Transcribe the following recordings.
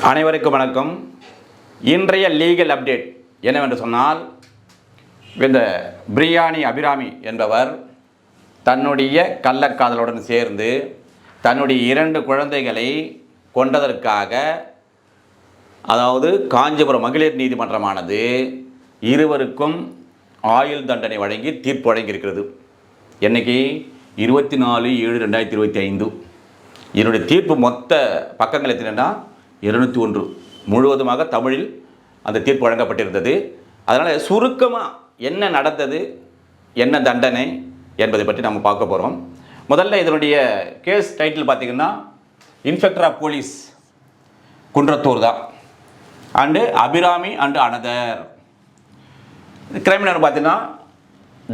அனைவருக்கும் வணக்கம். இன்றைய லீகல் அப்டேட் என்னவென்று சொன்னால், இந்த பிரியாணி அபிராமி என்பவர் தன்னுடைய கள்ளக்காதலுடன் சேர்ந்து தன்னுடைய 2 குழந்தைகளை கொண்டதற்காக, அதாவது காஞ்சிபுரம் மகளிர் நீதிமன்றமானது இருவருக்கும் ஆயுள் தண்டனை வழங்கி தீர்ப்பு வழங்கியிருக்கிறது. என்னைக்கு 24/7/2025. இதனுடைய தீர்ப்பு மொத்த பக்கங்கள் எத்தனைன்னா 201 முழுவதுமாக தமிழில் அந்த தீர்ப்பு வழங்கப்பட்டிருந்தது. அதனால் சுருக்கமாக என்ன நடந்தது, என்ன தண்டனை என்பதை பற்றி நம்ம பார்க்க போகிறோம். முதல்ல இதனுடைய கேஸ் டைட்டில் பார்த்திங்கன்னா, இன்ஸ்பெக்டர் ஆஃப் போலீஸ் குன்றத்தூர் தான், and Abirami and another. Crime number பார்த்தீங்கன்னா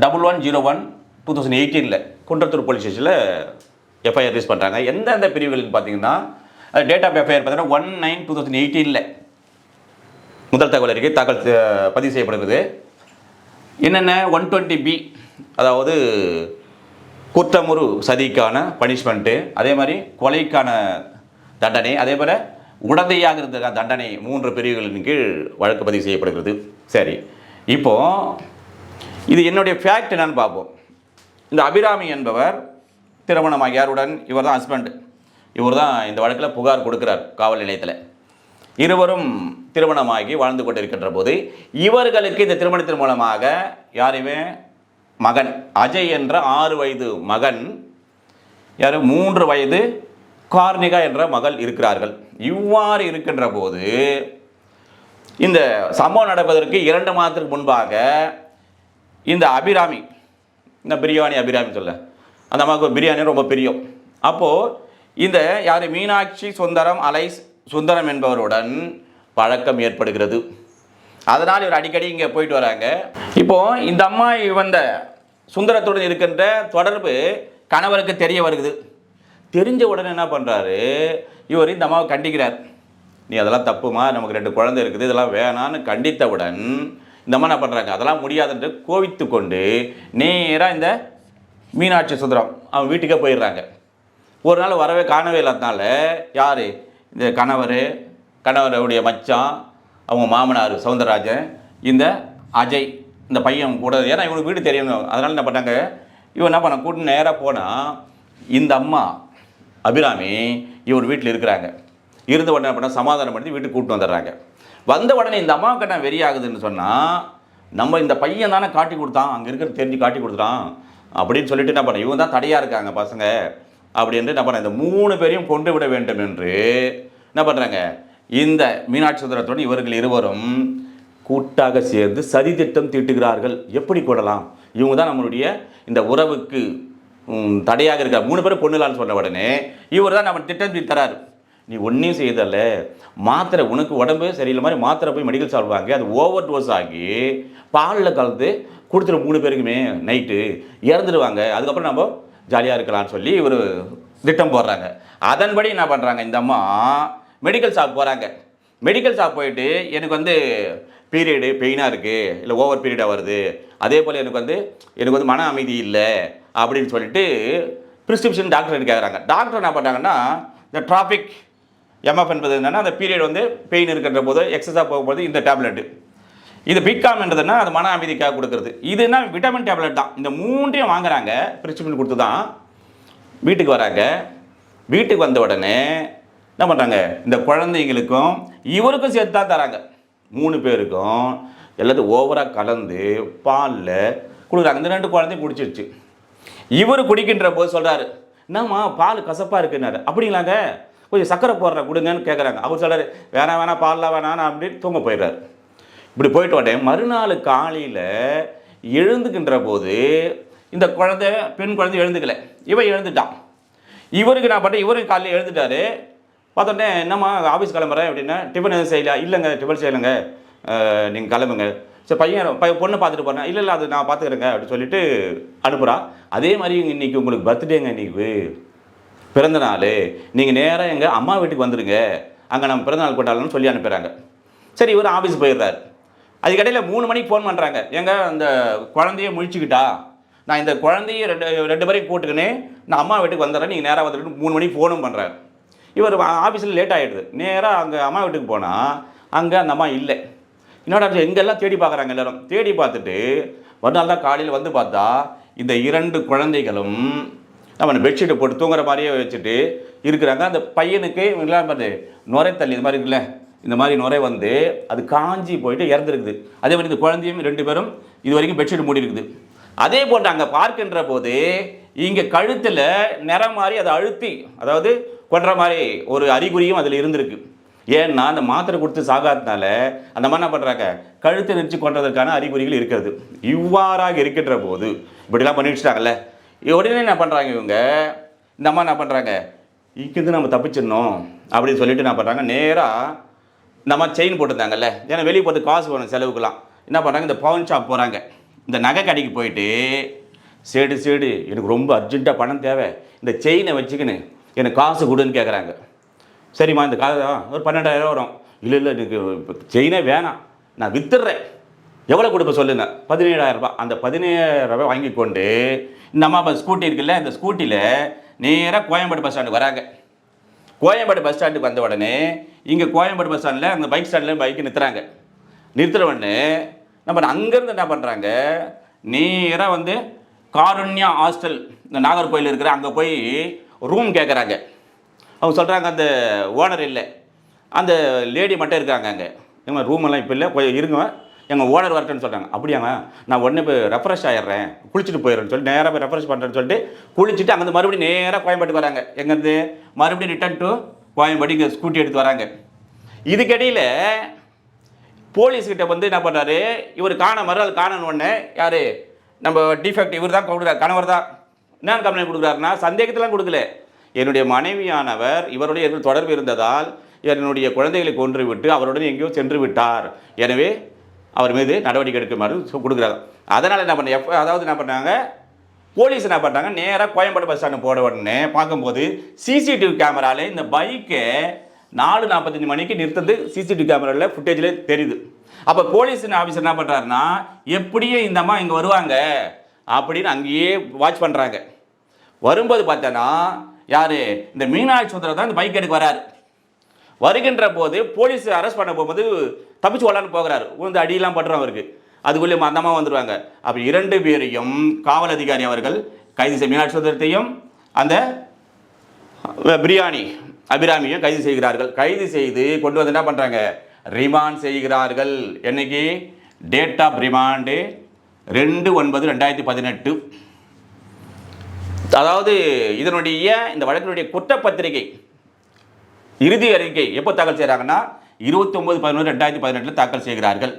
1101/2018 குன்றத்தூர் போலீஸ் ஸ்டேஷனில் எஃப்ஐஆர் ரிலீஸ் பண்ணுறாங்க. எந்தெந்த பிரிவுகளுக்கு பார்த்தீங்கன்னா, டேட் ஆஃப் எஃப்ஐஆர் பார்த்தீங்கன்னா 19/2018 முதல் தகவல் அறிக்கை பதிவு செய்யப்படுகிறது. என்னென்ன 120B, அதாவது குற்றமுறு சதிக்கான பனிஷ்மெண்ட்டு, அதே மாதிரி கொலைக்கான தண்டனை, அதே போல் உடந்தையாக இருந்த தண்டனை 3 பிரிவுகளின் கீழ் வழக்கு பதிவு செய்யப்படுகிறது. சரி, இப்போது இது என்னுடைய ஃபேக்ட் என்னன்னு பார்ப்போம். இந்த அபிராமி என்பவர் திருமணமாக யாருடன்? இவர் தான் ஹஸ்பண்ட். இவர் தான் இந்த வழக்கில் புகார் கொடுக்கிறார் காவல் நிலையத்தில். இருவரும் திருமணமாகி வாழ்ந்து கொண்டிருக்கின்ற போது இவர்களுக்கு இந்த திருமணத்தின் மூலமாக யாருமே மகன் அஜய் என்ற 6 வயது மகன், யார் 3 வயது கார்னிகா என்ற மகள் இருக்கிறார்கள். இவ்வாறு இருக்கின்ற போது இந்த சம்பவம் நடப்பதற்கு 2 மாதத்திற்கு முன்பாக இந்த அபிராமி, இந்த பிரியாணி அபிராமி சொல்ல அந்த அம்மாவுக்கு பிரியாணி ரொம்ப பிரியம். அப்போது இந்த யார் மீனாட்சி சுந்தரம் அலைஸ் சுந்தரம் என்பவருடன் பழக்கம் ஏற்படுகிறது. அதனால் இவர் அடிக்கடி இங்கே போயிட்டு வராங்க. இப்போது இந்த அம்மா வந்த சுந்தரத்துடன் இருக்கின்ற தொடர்பு கணவருக்கு தெரிய வருகிறது. தெரிஞ்ச உடனே என்ன பண்ணுறாரு, இவர் இந்த அம்மாவை கண்டிக்கிறார். நீ அதெல்லாம் தப்புமா, நமக்கு 2 குழந்தை இருக்குது, இதெல்லாம் வேணான்னு கண்டித்தவுடன் இந்த அம்மா என்ன பண்ணுறாங்க, அதெல்லாம் முடியாதுன்று கோவித்து கொண்டு நேராக இந்த மீனாட்சி சுந்தரம் அவன் வீட்டுக்கே போயிடுறாங்க. ஒரு நாள் வரவே காணவே இல்லாதனால யார், இந்த கணவருடைய மச்சான், அவங்க மாமனார் சவுந்தரராஜன், இந்த அஜய், இந்த பையன் கூட, ஏன்னா இவனுக்கு வீடு தெரியணும், அதனால் என்ன பண்ணாங்க, இவன் என்ன பண்ண கூட்டு நேராக போனால் இந்த அம்மா அபிராமி இவர் வீட்டில் இருக்கிறாங்க. இருந்த உடனே என்ன பண்ண சமாதானம் பண்ணி வீட்டுக்கு கூப்பிட்டு வந்துடுறாங்க. வந்த உடனே இந்த அம்மாவுக்கு என்ன வெறியாகுதுன்னு சொன்னால், நம்ம இந்த பையன் தானே காட்டி கொடுத்தான், அங்கே இருக்கிறது தெரிஞ்சு காட்டி கொடுத்துட்டான் அப்படின்னு சொல்லிட்டு என்ன பண்ண, இவங்க தான் தடையாக இருக்காங்க பசங்க அப்படின்ட்டு என்ன பண்ண, இந்த 3 பேரையும் கொண்டு விட வேண்டும் என்று என்ன பண்ணுறாங்க, இந்த மீனாட்சி சுந்தரத்துடன் இவர்கள் இருவரும் கூட்டாக சேர்ந்து சதி திட்டம் தீட்டுகிறார்கள். எப்படி கூடலாம், இவங்க தான் நம்மளுடைய இந்த உறவுக்கு தடையாக இருக்கார், 3 பேரும் கொண்டுலான்னு சொன்ன உடனே இவர் தான் நம்ம திட்டம் தீட்டுறாரு. நீ ஒன்றையும் செய்தல, மாத்திரை உனக்கு உடம்பு சரியில்லை மாதிரி மாத்திரை போய் மெடிக்கல் ஷாப் வாங்கி அது ஓவர் டோஸ் ஆகி பாலில் கலந்து கொடுத்துரு 3 பேருக்குமே, நைட்டு இறந்துடுவாங்க, அதுக்கப்புறம் நம்ம ஜாலியாக இருக்கலாம்னு சொல்லி இவர் திட்டம் போடுறாங்க. அதன்படி என்ன பண்ணுறாங்க, இந்த அம்மா மெடிக்கல் ஷாப் போகிறாங்க. மெடிக்கல் ஷாப் போயிட்டு எனக்கு பீரியடு பெயினாக இருக்குது, இல்லை ஓவர் பீரியடாக வருது, அதே போல் எனக்கு மன அமைதி இல்லை அப்படின்னு சொல்லிட்டு ப்ரிஸ்கிரிப்ஷன் டாக்டர் கேட்குறாங்க. டாக்டர் என்ன பண்ணுறாங்கன்னா, இந்த டிராஃபிக் எம்எஃப் என்பது என்னென்னா, அந்த பீரியட் பெயின் இருக்கின்ற போது எக்ஸஸாக போகும்போது இந்த டேப்லெட்டு, இது பிகாம் என்றதுன்னா அது மன அமைதிக்காக கொடுக்குறது. இதுனா விட்டமின் டேப்லெட் தான். இந்த 3ஐயும் வாங்குறாங்க, ப்ரிஸ்கிரிப்ஷன் கொடுத்து தான் வீட்டுக்கு வராங்க. வீட்டுக்கு வந்த உடனே என்ன பண்ணுறாங்க, இந்த குழந்தைங்களுக்கும் இவருக்கும் சேர்த்து தான் தராங்க. 3 பேருக்கும் எல்லாத்தையும் ஓவராக கலந்து பாலில் கொடுக்குறாங்க. இந்த 2 குழந்தையும் குடிச்சிருச்சு. இவர் குடிக்கின்ற போது சொல்கிறாரு, என்னம்மா பால் கசப்பாக இருக்குன்னாரு. அப்படிங்களாங்க, கொஞ்சம் சக்கரை போடுற கொடுங்கன்னு கேட்குறாங்க. அவர் சொல்கிறார், வேணாம் பால்லாம் வேணாம் அப்படின்னு தூங்க போயிடுறாரு. இப்படி போயிட்டு உடனே மறுநாள் காலையில் எழுந்துக்கின்ற போது இந்த பெண் குழந்தை எழுந்துக்கலை, இவன் எழுந்துட்டான். இவருக்கு நான் பண்ணேன், இவருக்கு காலையில் எழுந்துட்டார். பார்த்தோன்னே, என்னம்மா ஆஃபீஸ் கிளம்புறேன் அப்படின்னா, டிஃபன் எதுவும் செய்யலையா? இல்லைங்க டிஃபன் செய்யலைங்க, நீங்கள் கிளம்புங்க. சரி பொண்ணை பார்த்துட்டு போகிறேன். இல்லை அது நான் பார்த்துக்கிறேங்க அப்படின்னு சொல்லிட்டு அனுப்புகிறான். அதே மாதிரி இன்றைக்கி உங்களுக்கு பர்த்டேங்க, இன்றைக்கி பிறந்த நாள், நீங்கள் நேராக எங்கள் அம்மா வீட்டுக்கு வந்துடுங்க, அங்கே நம்ம பிறந்தநாள் கொண்டாடலாம்னு சொல்லி அனுப்புகிறாங்க. சரி, இவர் ஆஃபீஸ் போயிடுறாரு. அதுக்கடையில் 3 மணிக்கு ஃபோன் பண்ணுறாங்க, எங்க அந்த குழந்தைய முழிச்சுக்கிட்டா, நான் இந்த குழந்தைய 2 பேரையும் கூட்டுக்கினே நான் அம்மா வீட்டுக்கு வந்துடுறேன், நீங்கள் நேராக வந்துட்டு 3 மணிக்கு ஃபோனும் பண்ணுறாரு. இவர் ஆஃபீஸில் லேட் ஆகிடுது. நேராக அங்கே அம்மா வீட்டுக்கு போனால் அங்கே அந்த அம்மா இல்லை. என்னடா எங்கெல்லாம் தேடி பார்க்குறாங்க எல்லோரும். தேடி பார்த்துட்டு மறுநாள் தான் காலையில் வந்து பார்த்தா இந்த 2 குழந்தைகளும் நம்ம பெட்ஷீட்டை போட்டு தூங்குற மாதிரியே வச்சுட்டு இருக்கிறாங்க. அந்த பையனுக்கு எல்லாம் பார்த்து நுரை தள்ளி இந்த மாதிரி இருக்குல்ல, இந்த மாதிரி நுரை வந்து அது காஞ்சி போயிட்டு இறந்துருக்குது. அதே மாதிரி இந்த குழந்தையும் 2 பேரும் இது வரைக்கும் பெட்ஷீட் மூடி இருக்குது. அதே போன்று அங்கே பார்க்கின்ற போது இங்கே கழுத்தில் நிறம் மாதிரி அதை அழுத்தி, அதாவது கொன்ற மாதிரி ஒரு அறிகுறியும் அதில் இருந்திருக்கு. ஏன்னா அந்த மாத்திரை கொடுத்து சாகாதனால அந்த மாதிரி என்ன பண்ணுறாங்க, கழுத்தை நெரிச்சு கொன்றதற்கான அறிகுறிகள் இருக்கிறது. இவ்வாறாக இருக்கின்ற போது இப்படிலாம் பண்ணி வச்சுட்டாங்கல்ல, உடனே என்ன பண்ணுறாங்க இவங்க, இந்த அம்மா என்ன பண்ணுறாங்க, இங்கிருந்து நம்ம தப்பிச்சிடணும் அப்படின்னு சொல்லிட்டு என்ன பண்ணுறாங்க, நேராக இந்த அம்மா செயின் போட்டிருந்தாங்கல்ல, ஏன்னா வெளியே போட்டு காசு வேணும் செலவுக்குலாம், என்ன பண்ணுறாங்க, இந்த பவுன் ஷாப் போகிறாங்க. இந்த நகை கடைக்கு போயிட்டு சேடு எனக்கு ரொம்ப அர்ஜென்ட்டாக பணம் தேவை, இந்த செயினை வச்சுக்கின்னு எனக்கு காசு கொடுன்னு கேட்குறாங்க. சரிம்மா இந்த காசு ஒரு 12,000 வரும். இல்லை எனக்கு செயினே வேணாம், நான் வித்துடுறேன், எவ்வளோ கொடுப்ப சொல்லுங்க. 17,000 ரூபாய். அந்த 17,000 ரூபாய் வாங்கி கொண்டு இந்த அம்மா ஸ்கூட்டி இருக்குல்ல, இந்த ஸ்கூட்டியில் நேராக கோயம்பேடு பஸ் ஸ்டாண்டுக்கு வராங்க. கோயம்பேடு பஸ் ஸ்டாண்டுக்கு வந்த உடனே இங்கே கோயம்பேடு பஸ் ஸ்டாண்டில் அந்த பைக் ஸ்டாண்டில் பைக்கு நிறுத்துறாங்க. நிறுத்துற உடனே நம்ம அங்கேருந்து என்ன பண்ணுறாங்க, நேராக வந்து காருண்யா ஹாஸ்டல் இந்த நாகர்கோயில் இருக்கிற அங்கே போய் ரூம் கேட்குறாங்க. அவங்க சொல்கிறாங்க அந்த ஓனர் இல்லை, அந்த லேடி மட்டும் இருக்காங்க அங்கே. எங்கள் ரூமெல்லாம் இப்போ இல்லை, போய் இருங்க, எங்கள் ஓனர் வரட்டுன்னு சொல்கிறாங்க. அப்படியாங்க, நான் உடனே போய் ரெஃப்ரெஷ் ஆகிடுறேன், குளிச்சுட்டு போயிடுறேன்னு சொல்லி நேராக போய் ரெஃப்ரெஷ் பண்ணுறேன்னு சொல்லிட்டு குளிச்சுட்டு அங்கேருந்து மறுபடியும் நேராக கோயம்பேட்டுக்கு வராங்க. எங்கேருந்து மறுபடியும் ரிட்டர்ன் டு கோயம்பேடு இங்கே ஸ்கூட்டி எடுத்து வராங்க. இதுக்கிடையில் போலீஸ்கிட்ட வந்து என்ன பண்ணுறாரு, இவர் மறுநாள் காணணும் உடனே யார் நம்ம டிஃபெக்ட் இவர் தான் கொடுக்குறாரு, கணவர் தான். என்னென்னு கம்ப்ளைண்ட் கொடுக்குறாருன்னா, சந்தேகத்தெல்லாம் கொடுக்கல, என்னுடைய மனைவியானவர் இவருடைய தொடர்பு இருந்ததால் என்னுடைய குழந்தைகளை கொன்று விட்டு அவருடன் எங்கேயோ சென்று விட்டார், எனவே அவர் மீது நடவடிக்கை எடுக்குமாறு கொடுக்குறாங்க. அதனால் என்ன பண்ண அதாவது என்ன பண்ணாங்க, போலீஸ் என்ன பண்ணுறாங்க, நேராக கோயம்பேடு பஸ் ஸ்டாண்டு போட உடனே பார்க்கும்போது சிசிடிவி கேமராவில் இந்த பைக்கை 4:45 மணிக்கு நிறுத்தது சிசிடிவி கேமராவில் ஃபுட்டேஜில் தெரியுது. அப்போ போலீஸ் ஆஃபீஸர் என்ன பண்ணுறாருன்னா, எப்படியே இந்த அம்மா இங்கே வருவாங்க அப்படின்னு அங்கேயே வாட்ச் பண்ணுறாங்க. வரும்போது பார்த்தோன்னா யார், இந்த மீனாட்சி சுந்தரம் தான் இந்த பைக் எடுக்க வராரு. வருகின்ற போது போலீஸ் அரெஸ்ட் பண்ண போகும்போது தப்பிச்சு வரலான்னு போகிறாரு, வந்து அடியெல்லாம் பட்டுறோம் அவருக்கு. அதுக்குள்ளே அந்த அம்மா வந்துடுவாங்க. அப்போ 2 பேரையும் காவல் அதிகாரி அவர்கள் கைது செய்ய, மீனாட்சி சுந்தரத்தையும் அந்த அபிராமியும் கைது செய்கிறார்கள். கைது செய்து கொண்டு வந்து என்ன பண்ணுறாங்க, ரிமாண்ட் செய்கிறார்கள். என்னைக்கு டேட் ஆஃப் ரிமாண்டு 2/9/2018. அதாவது இதனுடைய இந்த வழக்கினுடைய குற்றப்பத்திரிகை இறுதி அறிக்கை எப்போ தாக்கல் செய்கிறாங்கன்னா 29/11/2018 தாக்கல் செய்கிறார்கள்.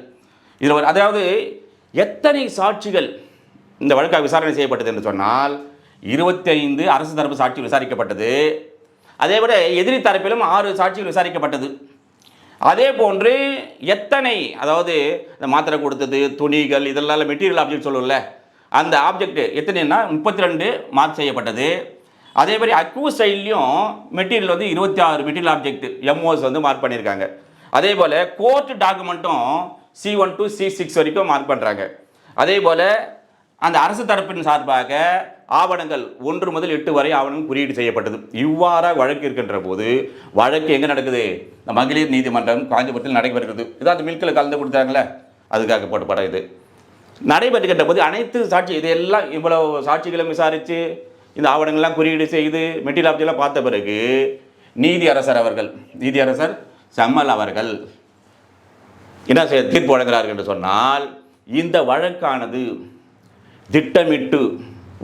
இதில் அதாவது எத்தனை சாட்சிகள் இந்த வழக்காக விசாரணை செய்யப்பட்டது என்று சொன்னால் 25 அரசு தரப்பு சாட்சிகள் விசாரிக்கப்பட்டது. அதேபோல எதிரி தரப்பிலும் 6 சாட்சிகள் விசாரிக்கப்பட்டது. அதே போன்று எத்தனை, அதாவது இந்த மாத்திரை கொடுத்தது, துணிகள், இதெல்லாம் மெட்டீரியல் ஆப்ஜெக்ட் சொல்லுவோம்ல, அந்த ஆப்ஜெக்ட் எத்தனைன்னா 32 மார்க் செய்யப்பட்டது. அதே மாதிரி அக்யூஸ் சைட்லையும் மெட்டீரியல் வந்து 26 மெட்டீரியல் ஆப்ஜெக்ட் எம்ஓஸ் வந்து மார்க் பண்ணியிருக்காங்க. அதே போல் கோர்ட் டாக்குமெண்ட்டும் C1 to C6 வரைக்கும் மார்க் பண்ணுறாங்க. அதே போல் அந்த அரசு தரப்பின் சார்பாக ஆவணங்கள் 1 முதல் 8 வரை ஆவணங்கள் குறியீடு செய்யப்பட்டது. இவ்வாறாக வழக்கு இருக்கின்ற போது வழக்கு எங்கே நடக்குது, இந்த மகளிர் நீதிமன்றம் காஞ்சிபுரத்தில் நடைபெறுகிறது. இதான் அந்த மில்கில் கலந்து கொடுத்தாங்களே, அதுக்காக போட்டு படம் இது நடைபெற்றுக்கின்ற போது அனைத்து சாட்சி இதையெல்லாம் இவ்வளவு சாட்சிகளும் விசாரித்து இந்த ஆவணங்கள்லாம் குறியீடு செய்து மெட்டீரியல் ஆப்ஜெக்ட்லாம் பார்த்த பிறகு நீதியரசர் செம்மல் அவர்கள் என்ன செய்ய தீர்ப்பு வழங்குகிறார்கள் என்று சொன்னால், இந்த வழக்கானது திட்டமிட்டு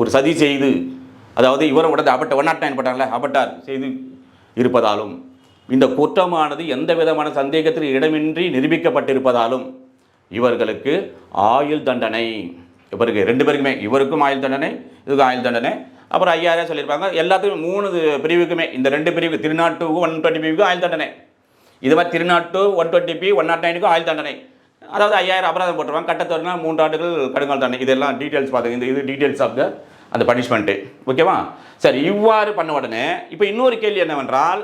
ஒரு சதி செய்து, அதாவது இவரை உடனே 109 போட்டாங்களே அபட்டார் செய்து இருப்பதாலும், இந்த குற்றமானது எந்த விதமான சந்தேகத்தில் இடமின்றி நிரூபிக்கப்பட்டிருப்பதாலும் இவர்களுக்கு ஆயுள் தண்டனை. இவருக்கு 2 பேருக்குமே, இவருக்கும் ஆயுள் தண்டனை, இதுக்கும் ஆயுள் தண்டனை. அப்புறம் 5000 சொல்லியிருப்பாங்க. எல்லாத்துக்கும் 3 பிரிவுக்குமே, இந்த 2 பிரிவு 302 120 ஆயுள் தண்டனை, இது மாதிரி 302 120 109 ஆயுள் தண்டனை. அதாவது 5000 அபராதம் போட்டுருவாங்க. கட்டத்தொடர்னா 3 ஆண்டுகள் கடுங்கால தண்டனை. இதெல்லாம் டீட்டெயில்ஸ் பார்த்துங்க. இது டீட்டெயில்ஸ் ஆஃப் த அந்த பனிஷ்மெண்ட்டு. ஓகேவா? சரி, இவ்வாறு பண்ண உடனே இப்போ இன்னொரு கேள்வி என்னவென்றால்,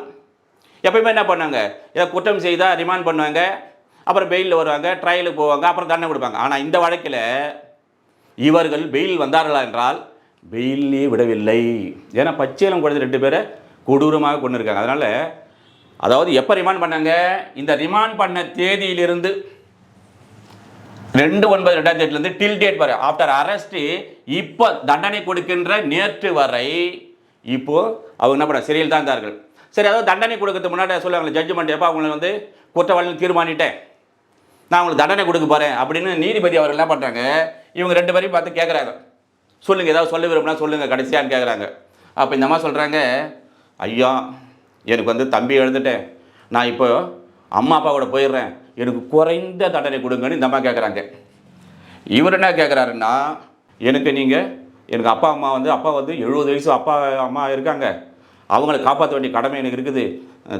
எப்பயுமே என்ன பண்ணாங்க, ஏதோ குற்றம் செய்தால் ரிமாண்ட் பண்ணுவாங்க, அப்புறம் பெயிலில் வருவாங்க, ட்ரையலுக்கு போவாங்க, அப்புறம் தண்டனை கொடுப்பாங்க. ஆனால் இந்த வழக்கில் இவர்கள் பெயில் வந்தார்களா என்றால் பெயிலே விடவில்லை. ஏன்னா பச்சையிலம் குழந்தை 2 பேரை கொடூரமாக கொண்டு இருக்காங்க. அதனால் அதாவது எப்போ ரிமாண்ட் பண்ணாங்க, இந்த ரிமாண்ட் பண்ண தேதியிலிருந்து 2/9/2008 டில் டேட் வரை ஆஃப்டர் அரெஸ்ட்டு இப்போ தண்டனை கொடுக்கின்ற நேற்று வரை இப்போ அவங்க என்ன பண்ண சிறையில் தான் இருந்தார்கள். சரி, அதாவது தண்டனை கொடுக்கறதுக்கு முன்னாடி சொல்லுவாங்க ஜட்ஜ்மெண்ட், எப்போ அவங்களை வந்து குற்றவாளின்னு தீர்மானிட்டேன், நான் உங்களுக்கு தண்டனை கொடுக்க போகிறேன் அப்படின்னு நீதிபதி அவர்கள் என்ன பண்ணுறாங்க, இவங்க 2 பேரையும் பார்த்து கேட்குறாங்க, சொல்லுங்கள் ஏதாவது சொல்ல விரும்பினா சொல்லுங்கள் கடைசியான்னு கேட்குறாங்க. அப்போ இந்த அம்மா சொல்கிறாங்க, ஐயா எனக்கு வந்து தம்பி எழுந்துட்டேன், நான் இப்போ அம்மா அப்பாவோட போயிடுறேன், எனக்கு குறைந்த தண்டனை கொடுங்கன்னு இந்த அம்மா கேட்குறாங்க. இவர் என்ன கேட்குறாருன்னா, எனக்கு அப்பா வந்து 70 வயசு அப்பா அம்மா இருக்காங்க, அவங்கள காப்பாற்ற வேண்டிய கடமை எனக்கு இருக்குது,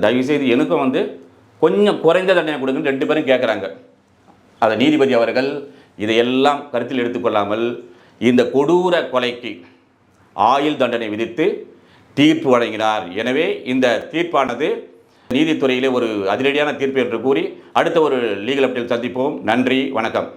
தயவுசெய்து எனக்கும் வந்து கொஞ்சம் குறைந்த தண்டனை கொடுங்கன்னு 2 பேரும் கேட்குறாங்க. அதை நீதிபதி அவர்கள் இதையெல்லாம் கருத்தில் எடுத்துக்கொள்ளாமல் இந்த கொடூர கொலைக்கு ஆயுள் தண்டனை விதித்து தீர்ப்பு வழங்கினார். எனவே இந்த தீர்ப்பானது நீதித்துறையிலே ஒரு அதிரடியான தீர்ப்பு என்று கூறி அடுத்த ஒரு லீகல் அப்டேட் சந்திப்போம். நன்றி, வணக்கம்.